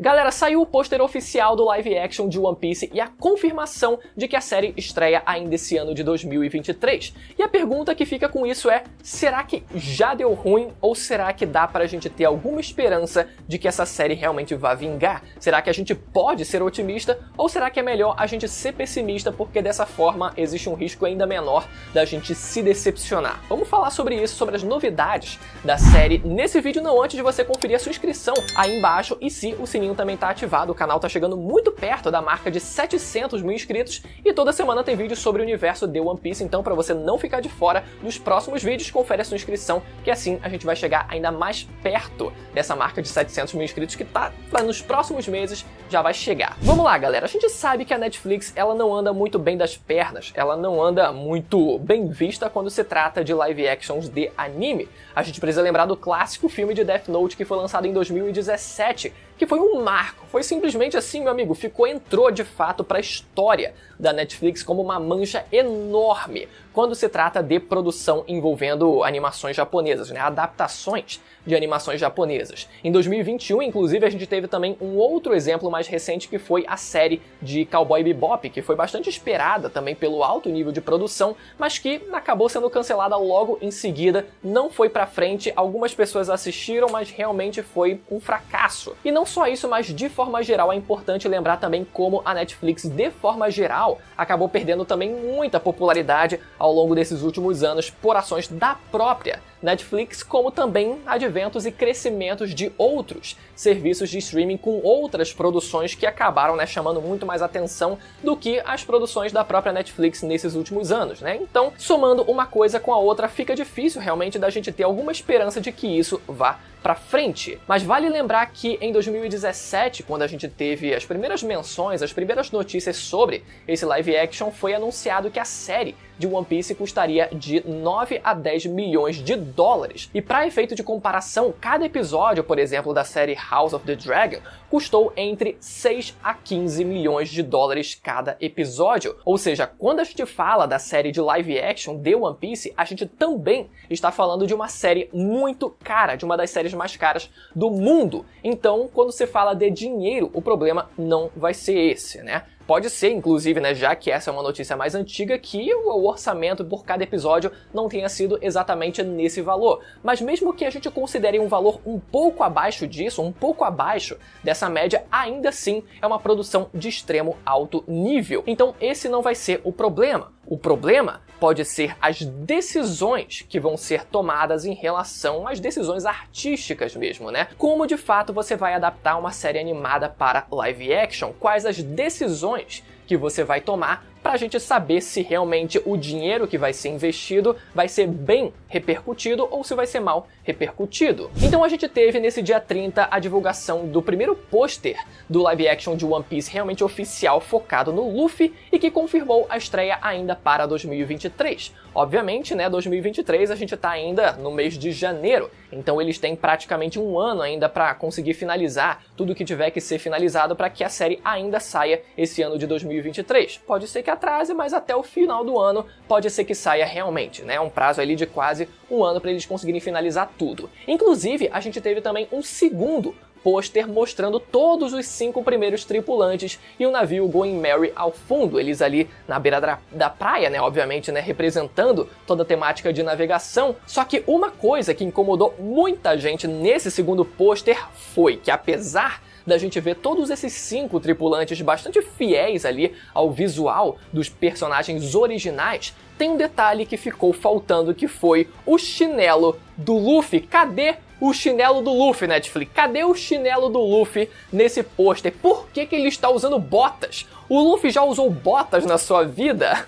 Galera, saiu o pôster oficial do live action de One Piece e a confirmação de que a série estreia ainda esse ano de 2023. E a pergunta que fica com isso é, será que já deu ruim ou será que dá pra gente ter alguma esperança de que essa série realmente vá vingar? Será que a gente pode ser otimista ou será que é melhor a gente ser pessimista porque dessa forma existe um risco ainda menor da gente se decepcionar? Vamos falar sobre isso, sobre as novidades da série nesse vídeo, não antes de você conferir a sua inscrição aí embaixo e se o sininho também tá ativado. O canal tá chegando muito perto da marca de 700 mil inscritos e toda semana tem vídeo sobre o universo de One Piece, então para você não ficar de fora dos próximos vídeos, confere a sua inscrição, que assim a gente vai chegar ainda mais perto dessa marca de 700 mil inscritos que tá nos próximos meses já vai chegar. Vamos lá, galera, a gente sabe que a Netflix ela não anda muito bem das pernas, ela não anda muito bem vista quando se trata de live actions de anime. A gente precisa lembrar do clássico filme de Death Note que foi lançado em 2017, que foi um marco, foi simplesmente assim, meu amigo, entrou de fato para a história da Netflix como uma mancha enorme quando se trata de produção envolvendo animações japonesas, né, adaptações de animações japonesas. Em 2021, inclusive, a gente teve também um outro exemplo mais recente que foi a série de Cowboy Bebop, que foi bastante esperada também pelo alto nível de produção, mas que acabou sendo cancelada logo em seguida, não foi pra frente, algumas pessoas assistiram, mas realmente foi um fracasso. E não só isso, mas de forma geral é importante lembrar também como a Netflix, de forma geral, acabou perdendo também muita popularidade ao longo desses últimos anos por ações da própria Netflix, como também adventos e crescimentos de outros serviços de streaming com outras produções que acabaram, né, chamando muito mais atenção do que as produções da própria Netflix nesses últimos anos, né? Então, somando uma coisa com a outra, fica difícil realmente da gente ter alguma esperança de que isso vá pra frente. Mas vale lembrar que em 2017, quando a gente teve as primeiras menções, as primeiras notícias sobre esse live action, foi anunciado que a série de One Piece custaria de 9 a 10 milhões de dólares. E para efeito de comparação, cada episódio, por exemplo, da série House of the Dragon, custou entre 6 a 15 milhões de dólares cada episódio. Ou seja, quando a gente fala da série de live action de One Piece, a gente também está falando de uma série muito cara, de uma das séries mais caras do mundo. Então, quando se fala de dinheiro, o problema não vai ser esse, né? Pode ser, inclusive, né, já que essa é uma notícia mais antiga, que o orçamento por cada episódio não tenha sido exatamente nesse valor. Mas mesmo que a gente considere um valor um pouco abaixo disso, um pouco abaixo dessa média, ainda assim é uma produção de extremo alto nível. Então esse não vai ser o problema. O problema pode ser as decisões que vão ser tomadas em relação às decisões artísticas mesmo, né? Como de fato você vai adaptar uma série animada para live action? Quais as decisões que você vai tomar para a gente saber se realmente o dinheiro que vai ser investido vai ser bem repercutido ou se vai ser mal repercutido. Então a gente teve nesse dia 30 a divulgação do primeiro pôster do live action de One Piece realmente oficial focado no Luffy e que confirmou a estreia ainda para 2023. Obviamente, né, 2023 a gente tá ainda no mês de janeiro, então eles têm praticamente um ano ainda para conseguir finalizar tudo que tiver que ser finalizado para que a série ainda saia esse ano de 2023. Pode ser que atrase, mas até o final do ano pode ser que saia realmente, né? Um prazo ali de quase um ano para eles conseguirem finalizar tudo. Inclusive, a gente teve também um segundo pôster mostrando todos os 5 primeiros tripulantes e o navio Going Merry ao fundo, eles ali na beira da praia, né, obviamente, né, representando toda a temática de navegação. Só que uma coisa que incomodou muita gente nesse segundo pôster foi que, apesar da gente ver todos esses 5 tripulantes bastante fiéis ali ao visual dos personagens originais, tem um detalhe que ficou faltando, que foi o chinelo do Luffy. Cadê o chinelo do Luffy, Netflix? Cadê o chinelo do Luffy nesse pôster? Por que ele está usando botas? O Luffy já usou botas na sua vida?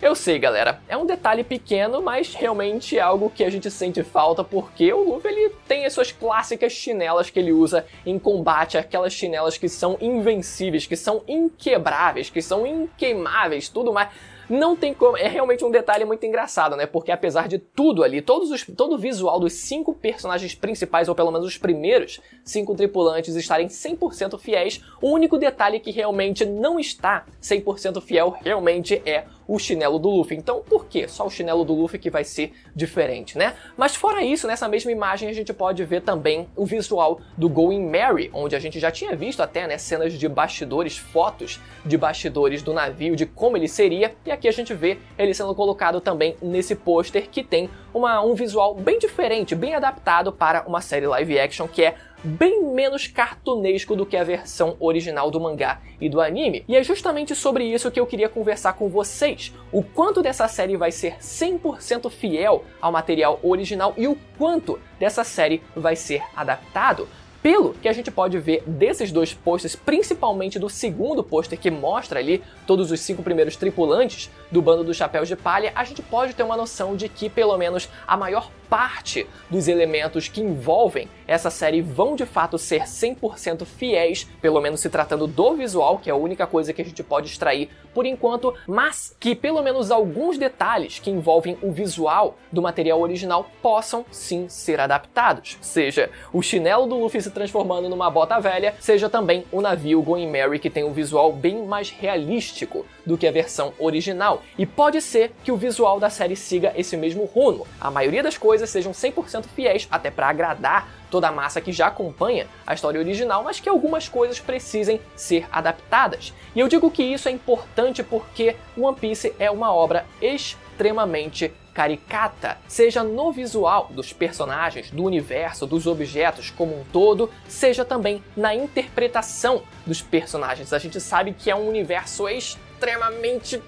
Eu sei, galera, é um detalhe pequeno, mas realmente é algo que a gente sente falta, porque o Luffy ele tem as suas clássicas chinelas que ele usa em combate, aquelas chinelas que são invencíveis, que são inquebráveis, que são inqueimáveis, tudo mais. não tem como, é realmente um detalhe muito engraçado, né? Porque apesar de tudo ali, todo o visual dos 5 personagens principais, ou pelo menos os primeiros 5 tripulantes estarem 100% fiéis, o único detalhe que realmente não está 100% fiel realmente é o chinelo do Luffy. Então, por que só o chinelo do Luffy que vai ser diferente, né? Mas fora isso, nessa mesma imagem a gente pode ver também o visual do Going Merry, onde a gente já tinha visto até, né, cenas de bastidores, fotos de bastidores do navio, de como ele seria, e aqui a gente vê ele sendo colocado também nesse pôster que tem um visual bem diferente, bem adaptado para uma série live action que é bem menos cartunesco do que a versão original do mangá e do anime. E é justamente sobre isso que eu queria conversar com vocês. O quanto dessa série vai ser 100% fiel ao material original e o quanto dessa série vai ser adaptado. Pelo que a gente pode ver desses 2 posters, principalmente do segundo pôster que mostra ali todos os 5 primeiros tripulantes do bando dos Chapéus de Palha, a gente pode ter uma noção de que pelo menos a maior parte dos elementos que envolvem essa série vão de fato ser 100% fiéis, pelo menos se tratando do visual, que é a única coisa que a gente pode extrair por enquanto, mas que pelo menos alguns detalhes que envolvem o visual do material original possam sim ser adaptados. Seja o chinelo do Luffy se transformando numa bota velha, seja também o navio Going Merry, que tem um visual bem mais realístico do que a versão original. E pode ser que o visual da série siga esse mesmo rumo. A maioria das coisas sejam 100% fiéis, até para agradar toda a massa que já acompanha a história original, mas que algumas coisas precisem ser adaptadas. E eu digo que isso é importante porque One Piece é uma obra extremamente caricata, seja no visual dos personagens, do universo, dos objetos como um todo, seja também na interpretação dos personagens. A gente sabe que é um universo extremamente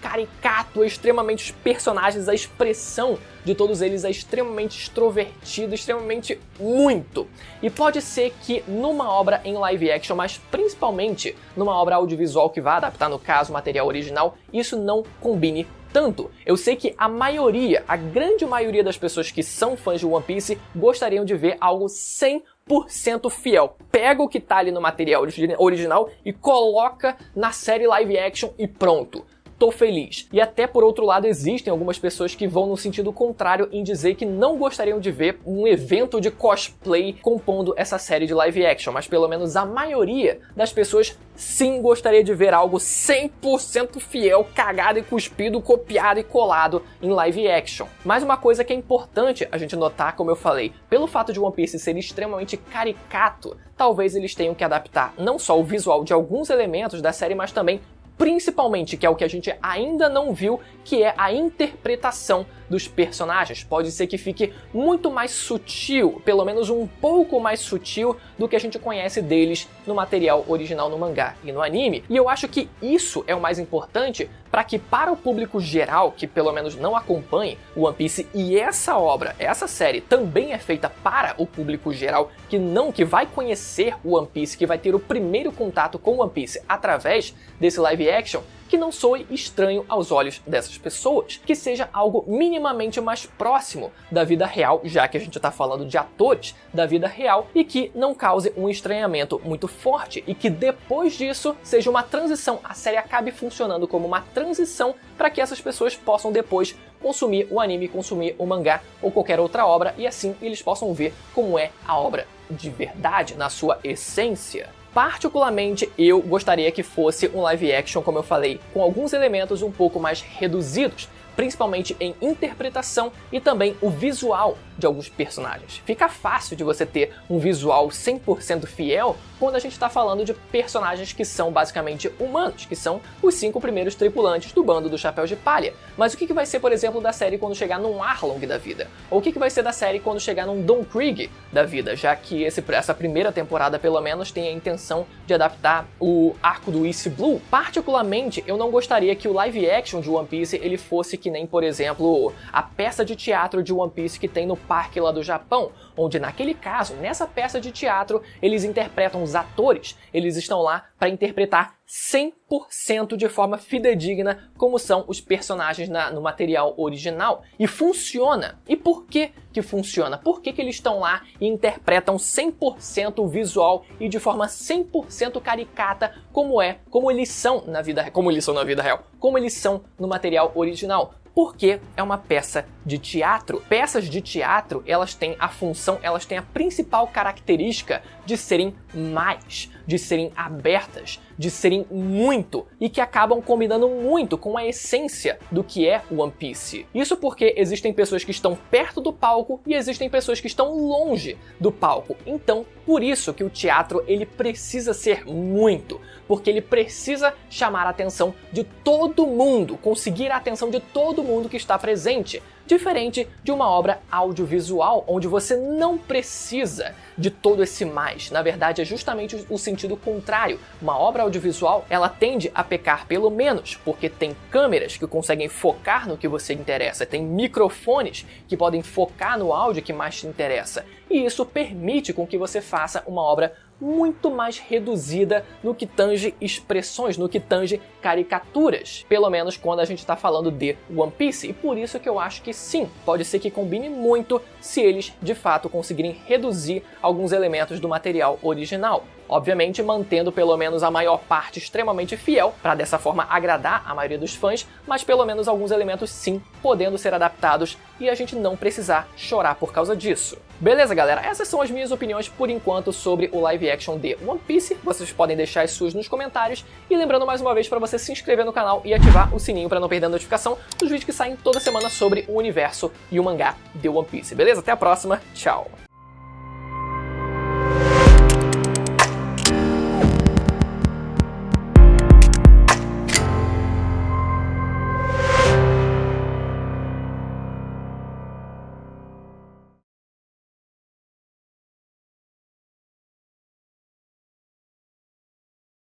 caricato, extremamente os personagens, a expressão de todos eles é extremamente extrovertido, extremamente muito. E pode ser que numa obra em live action, mas principalmente numa obra audiovisual que vai adaptar, no caso, o material original, isso não combine tanto. Eu sei que a grande maioria das pessoas que são fãs de One Piece gostariam de ver algo 100% fiel. Pega o que tá ali no material original e coloca na série live action e pronto. Tô feliz. E até por outro lado existem algumas pessoas que vão no sentido contrário em dizer que não gostariam de ver um evento de cosplay compondo essa série de live action, mas pelo menos a maioria das pessoas sim gostaria de ver algo 100% fiel, cagado e cuspido, copiado e colado em live action. Mas uma coisa que é importante a gente notar, como eu falei, pelo fato de One Piece ser extremamente caricato, talvez eles tenham que adaptar não só o visual de alguns elementos da série, mas também principalmente, que é o que a gente ainda não viu, que é a interpretação dos personagens. Pode ser que fique muito mais sutil, pelo menos um pouco mais sutil do que a gente conhece deles no material original no mangá e no anime. E eu acho que isso é o mais importante para que para o público geral, que pelo menos não acompanhe o One Piece, e essa obra, essa série também é feita para o público geral, que vai conhecer o One Piece, que vai ter o primeiro contato com o One Piece através desse live action, que não soe estranho aos olhos dessas pessoas, que seja algo minimamente mais próximo da vida real, já que a gente está falando de atores da vida real, e que não cause um estranhamento muito forte, e que depois disso seja uma transição, a série acabe funcionando como uma transição para que essas pessoas possam depois consumir o anime, consumir o mangá ou qualquer outra obra, e assim eles possam ver como é a obra de verdade, na sua essência. Particularmente, eu gostaria que fosse um live action, como eu falei, com alguns elementos um pouco mais reduzidos, principalmente em interpretação e também o visual de alguns personagens. Fica fácil de você ter um visual 100% fiel quando a gente está falando de personagens que são basicamente humanos, que são os 5 primeiros tripulantes do bando dos Chapéus de Palha. Mas o que vai ser, por exemplo, da série quando chegar num Arlong da vida? Ou o que vai ser da série quando chegar num Don Krieg da vida, já que essa primeira temporada, pelo menos, tem a intenção de adaptar o arco do East Blue? Particularmente, eu não gostaria que o live action de One Piece ele fosse que nem, por exemplo, a peça de teatro de One Piece que tem no parque lá do Japão, onde naquele caso, nessa peça de teatro, eles interpretam os atores, eles estão lá para interpretar 100% de forma fidedigna como são os personagens no material original. E funciona. E por que que funciona? Por que que eles estão lá e interpretam 100% o visual e de forma 100% caricata como eles são na vida real, como eles são no material original? Porque é uma peça de teatro. Peças de teatro, elas têm a função, elas têm a principal característica de serem mais, de serem abertas, de serem muito e que acabam combinando muito com a essência do que é One Piece. Isso porque existem pessoas que estão perto do palco e existem pessoas que estão longe do palco. Então, por isso que o teatro ele precisa ser muito, porque ele precisa chamar a atenção de todo mundo, conseguir a atenção de todo mundo que está presente. Diferente de uma obra audiovisual, onde você não precisa de todo esse mais. Na verdade, é justamente o sentido contrário. Uma obra audiovisual, ela tende a pecar pelo menos, porque tem câmeras que conseguem focar no que você interessa, tem microfones que podem focar no áudio que mais te interessa. E isso permite com que você faça uma obra muito mais reduzida no que tange expressões, no que tange caricaturas, pelo menos quando a gente está falando de One Piece, e por isso que eu acho que sim, pode ser que combine muito se eles de fato conseguirem reduzir alguns elementos do material original. Obviamente mantendo pelo menos a maior parte extremamente fiel, para dessa forma agradar a maioria dos fãs, mas pelo menos alguns elementos sim podendo ser adaptados e a gente não precisar chorar por causa disso. Beleza, galera? Essas são as minhas opiniões por enquanto sobre o live action de One Piece. Vocês podem deixar as suas nos comentários. E lembrando mais uma vez para você se inscrever no canal e ativar o sininho para não perder a notificação dos vídeos que saem toda semana sobre o universo e o mangá de One Piece. Beleza? Até a próxima. Tchau!